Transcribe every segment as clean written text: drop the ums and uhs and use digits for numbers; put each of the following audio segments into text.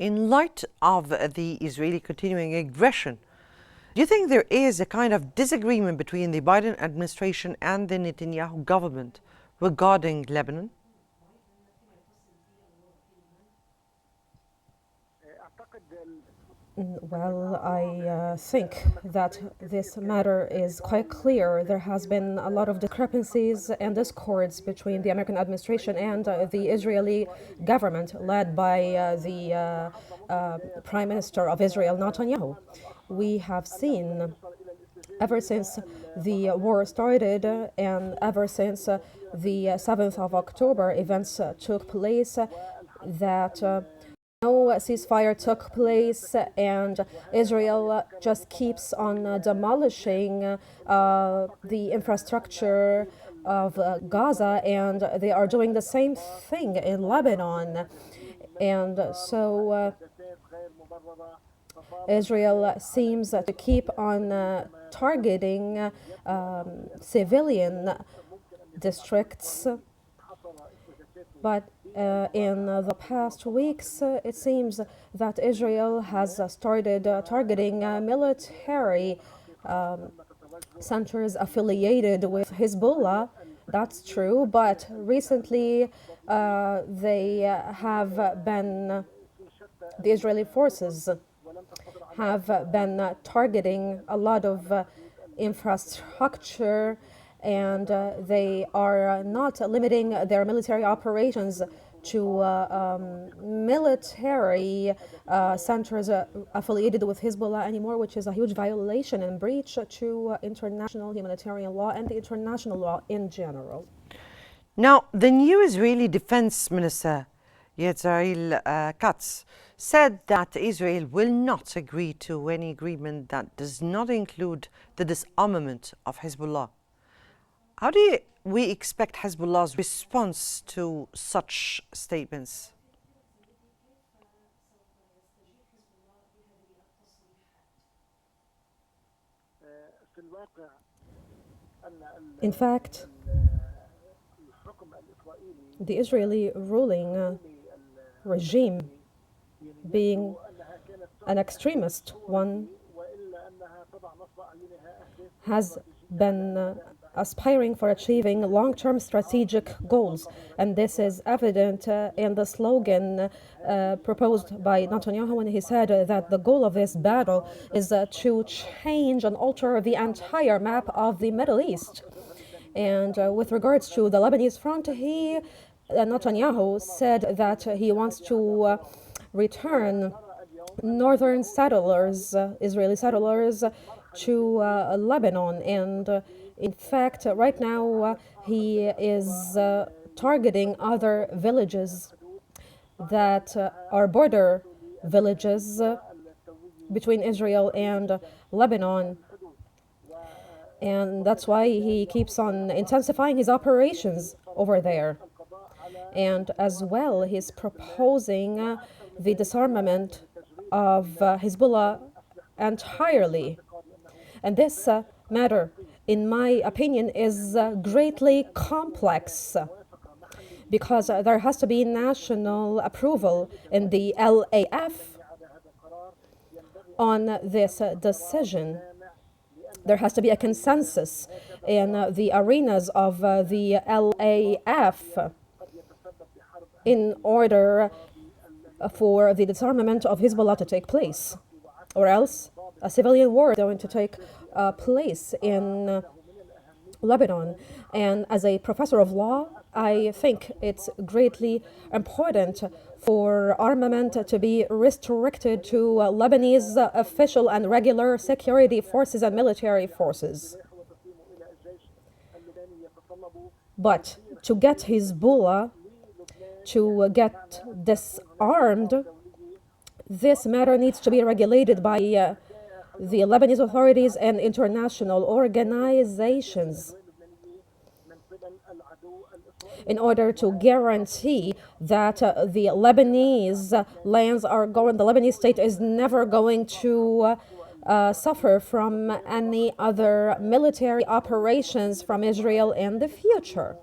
in light of the Israeli continuing aggression, do you think there is a kind of disagreement between the Biden administration and the Netanyahu government regarding Lebanon? Well, I think that this matter is quite clear. There has been a lot of discrepancies and discords between the American administration and the Israeli government, led by the Prime Minister of Israel, Netanyahu. We have seen ever since the war started and ever since the 7th of October events took place that no ceasefire took place, and Israel just keeps on demolishing the infrastructure of Gaza, and they are doing the same thing in Lebanon. And so Israel seems to keep on targeting civilian districts, but in the past weeks, it seems that Israel has started targeting military centers affiliated with Hezbollah. That's true, but recently the Israeli forces have been targeting a lot of infrastructure, and they are not limiting their military operations to military centers affiliated with Hezbollah anymore, which is a huge violation and breach to international humanitarian law and the international law in general. Now, the new Israeli Defense Minister, Israel Katz, said that Israel will not agree to any agreement that does not include the disarmament of Hezbollah. How do we expect Hezbollah's response to such statements? In fact, the Israeli ruling regime, being an extremist one, has been aspiring for achieving long-term strategic goals, and this is evident in the slogan proposed by Netanyahu when he said that the goal of this battle is to change and alter the entire map of the Middle East. And with regards to the Lebanese front, Netanyahu said that he wants to return northern settlers, Israeli settlers, to Lebanon. And in fact, right now he is targeting other villages that are border villages between Israel and Lebanon. And that's why he keeps on intensifying his operations over there. And as well, he's proposing the disarmament of Hezbollah entirely. And this matter, in my opinion, is greatly complex because there has to be national approval in the LAF on this decision. There has to be a consensus in the arenas of the LAF in order for the disarmament of Hezbollah to take place, or else a civilian war is going to take place in Lebanon. And as a professor of law, I think it's greatly important for armament to be restricted to Lebanese official and regular security forces and military forces. But to get Hezbollah to get disarmed, this matter needs to be regulated by the Lebanese authorities and international organizations in order to guarantee that the Lebanese lands are going, the Lebanese state is never going to suffer from any other military operations from Israel in the future.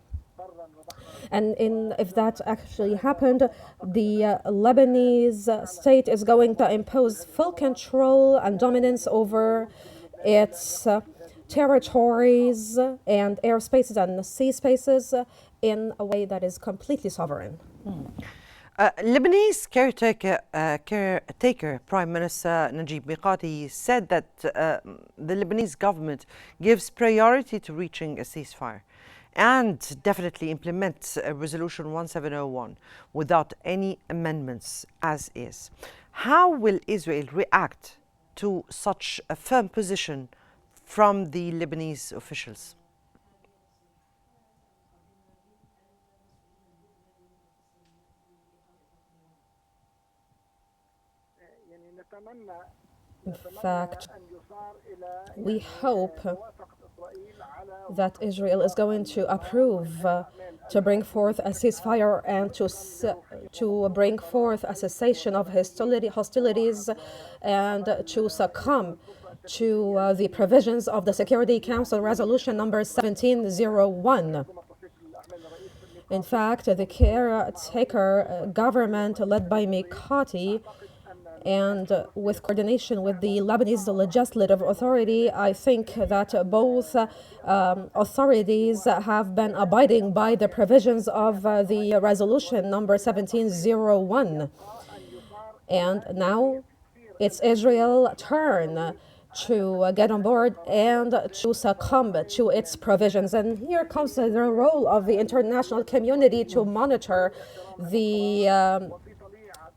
And if that actually happened, the Lebanese state is going to impose full control and dominance over its territories and airspaces and sea spaces in a way that is completely sovereign. Lebanese caretaker Prime Minister Najib Mikati said that the Lebanese government gives priority to reaching a ceasefire and definitely implements Resolution 1701 without any amendments as is. How will Israel react to such a firm position from the Lebanese officials? In fact, we hope that Israel is going to approve to bring forth a ceasefire and to bring forth a cessation of hostilities and to succumb to the provisions of the Security Council Resolution number 1701. In fact, the caretaker government led by Mikati and with coordination with the Lebanese Legislative Authority, I think that both authorities have been abiding by the provisions of the resolution number 1701. And now it's Israel's turn to get on board and to succumb to its provisions. And here comes the role of the international community to monitor the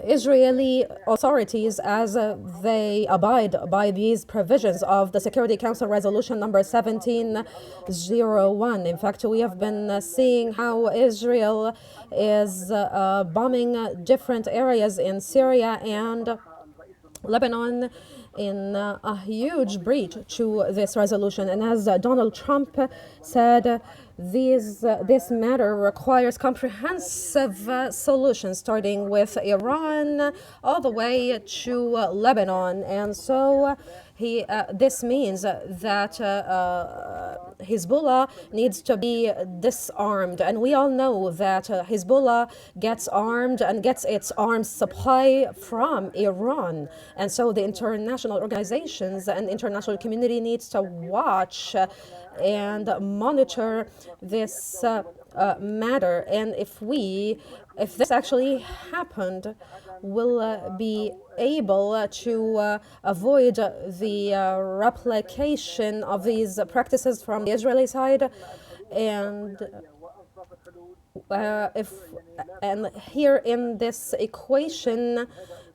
Israeli authorities as they abide by these provisions of the Security Council Resolution number 1701. In fact, we have been seeing how Israel is bombing different areas in Syria and Lebanon in a huge breach to this resolution. And as Donald Trump said, this matter requires comprehensive solutions, starting with Iran all the way to Lebanon. And so this means that Hezbollah needs to be disarmed. And we all know that Hezbollah gets armed and gets its arms supply from Iran. And so the international organizations and international community needs to watch and monitor this matter. And if this actually happened, we'll be able to avoid the replication of these practices from the Israeli side. And here in this equation,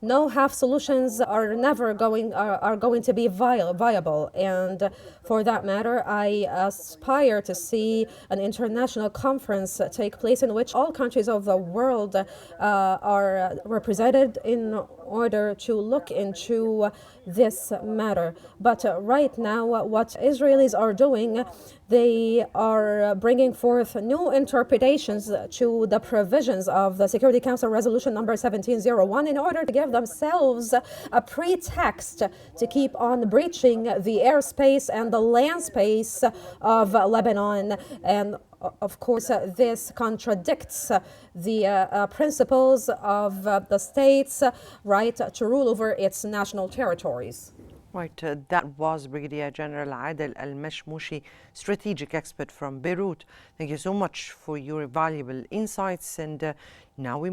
no half solutions are going to be viable. And for that matter, I aspire to see an international conference take place in which all countries of the world are represented in order to look into this matter. But right now, what Israelis are doing, they are bringing forth new interpretations to the provisions of the Security Council Resolution number 1701 in order to give themselves a pretext to keep on breaching the airspace and the land space of Lebanon. And of course, this contradicts the principles of the state's right to rule over its national territories. Right, that was Brigadier General Adel Al-Mashmoushi, strategic expert from Beirut. Thank you so much for your valuable insights. And now we